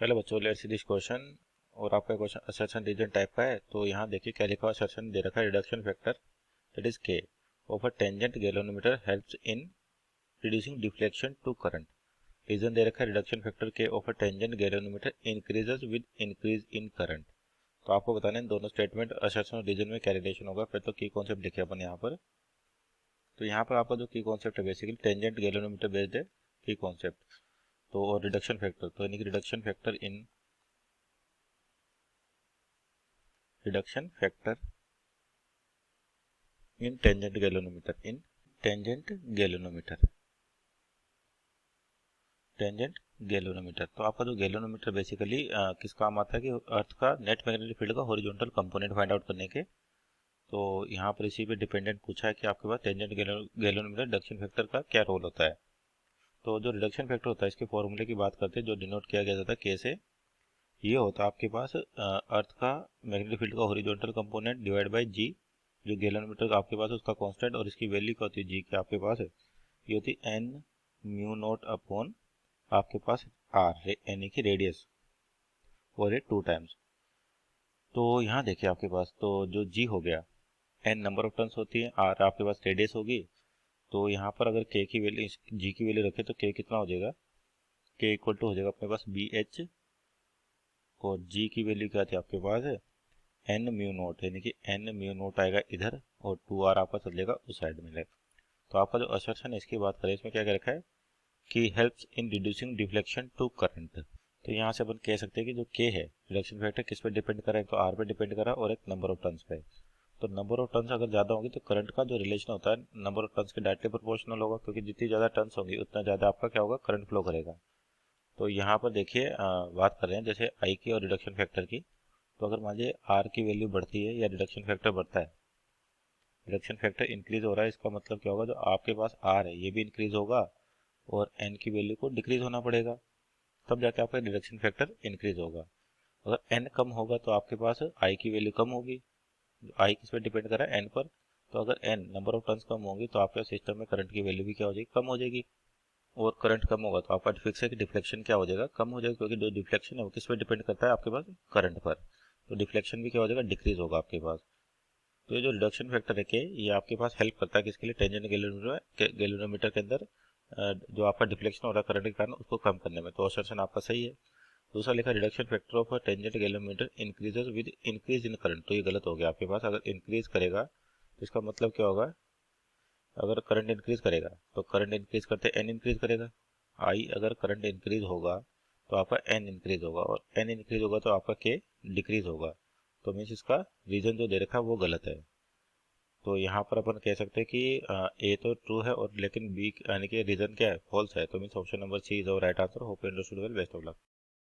Hello बच्चों, let's see this question. और आपका क्वेश्चन असर्शन रीजन टाइप का है। तो यहाँ देखिए क्या लिखा हुआ, असर्शन दे रखा है reduction factor that is K of a tangent galvanometer helps in reducing deflection to current. Reason दे रखा है reduction factor K of a tangent galvanometer increases with increase in current. तो आपको बताना है इन दोनों स्टेटमेंट असर्शन और रीजन में क्या रिलेशन होगा। फिर तो की कॉन्सेप्ट लिखे अपन यहाँ पर। तो यहाँ पर आपका जो की कॉन्सेप्ट है बेसिकली टेंजेंट गैल्वेनोमीटर बेस्ड है की कॉन्सेप्ट। तो और रिडक्शन फैक्टर, तो यानी कि reduction factor in tangent galvanometer. तो आपका जो गैल्वेनोमीटर बेसिकली किस काम आता है कि अर्थ का नेट मैग्नेटिक फील्ड का हॉरिजॉन्टल कंपोनेंट फाइंड आउट करने के। तो यहाँ पर इसी पे डिपेंडेंट पूछा है कि आपके पास टेंजेंट गैल्वेनोमीटर रिडक्शन फैक्टर का क्या रोल होता है। तो जो रिडक्शन फैक्टर होता है इसके फॉर्मूले की बात करते हैं, जो डिनोट किया गया था के से। ये होता है आपके पास अर्थ का मैग्नेटिक फील्ड का हॉरिजॉन्टल कंपोनेंट डिवाइड बाय जी, जो गैल्वेनोमीटर आपके पास है उसका कांस्टेंट, और इसकी वैल्यू क्या होती है जी के आपके पास है, ये होती है एन म्यू नॉट अपॉन आपके पास आर यानी कि रेडियस, और ये 2 टाइम्स। तो यहाँ देखिए आपके पास तो जो जी हो गया, एन नंबर ऑफ टर्न्स होती है, आर आपके पास रेडियस होगी। तो यहाँ पर अगर के की वैल्यू जी की वैल्यू रखे तो के कितना हो जाएगा, के इक्वल टू हो जाएगा अपने पास बी एच, और जी की वैल्यू क्या थी आपके पास है एन म्यू नोट, यानी कि एन म्यू नोट आएगा इधर और 2 आर आपका चल जाएगा उस साइड में। तो आपका जो असर्शन है इसकी बात करें, इसमें क्या क्या रखा है कि helps in reducing deflection to current. तो यहाँ से अपन कह सकते हैं कि जो के है रिडक्शन फैक्टर किस पे डिपेंड कर रहा है, तो आर पे डिपेंड कर रहा है और एक नंबर ऑफ टर्न्स पे। तो नंबर ऑफ टर्न्स अगर ज़्यादा होगी तो करंट का जो रिलेशन होता है नंबर ऑफ टर्न्स के डायरेक्टली प्रोपोर्शनल होगा, क्योंकि जितनी ज़्यादा टर्न्स होंगी उतना ज़्यादा आपका क्या होगा, करंट फ्लो करेगा। तो यहाँ पर देखिए बात कर रहे हैं जैसे आई की और रिडक्शन फैक्टर की। तो अगर मान लीजिए आर की वैल्यू बढ़ती है या रिडक्शन फैक्टर बढ़ता है, रिडक्शन फैक्टर इंक्रीज हो रहा है, इसका मतलब क्या होगा, जो आपके पास आर है ये भी इंक्रीज होगा और एन की वैल्यू को डिक्रीज होना पड़ेगा, तब जाके आपका रिडक्शन फैक्टर इंक्रीज होगा। अगर एन कम होगा तो आपके पास आई की वैल्यू कम होगी। आई किस पे डिपेंड कर रहा है, एन पर। तो अगर एन नंबर ऑफ टर्न्स कम होंगी तो आपके सिस्टम में करंट की वैल्यू भी क्या हो जाएगी, कम हो जाएगी। और करंट कम होगा तो आपका फिक्स है कि डिफ्लेक्शन क्या हो जाएगा, कम हो जाएगा, क्योंकि जो डिफ्लेक्शन है वो किस पे डिपेंड करता है आपके पास, करंट पर। तो डिफ्लेक्शन भी क्या हो जाएगा, डिक्रीज होगा आपके पास। तो ये जो रिडक्शन फैक्टर है के, ये आपके पास हेल्प करता है किसके लिए, टेंजेंट गैल्वेनोमीटर के अंदर जो आपका डिफ्लेक्शन हो रहा है करंट के कारण उसको कम करने में। तो असर्शन आपका सही है। दूसरा लिखा reduction factor of tangent galvanometer increases with increase in current. तो ये गलत हो गया आपके पास, अगर इंक्रीज करेगा तो इसका मतलब क्या होगा, अगर करंट इंक्रीज करेगा तो करंट इंक्रीज करते एन इंक्रीज करेगा। आई अगर करंट इंक्रीज होगा तो आपका एन इंक्रीज होगा, और एन इंक्रीज होगा तो आपका के डिक्रीज होगा। तो मीन्स इसका रीजन जो दे रखा है वो गलत है। तो यहाँ पर अपन कह सकते हैं कि ए तो ट्रू है और लेकिन बी यानी कि रीजन क्या है, फॉल्स है। तो means option number C is our right answer. Hope you understood well, best of luck.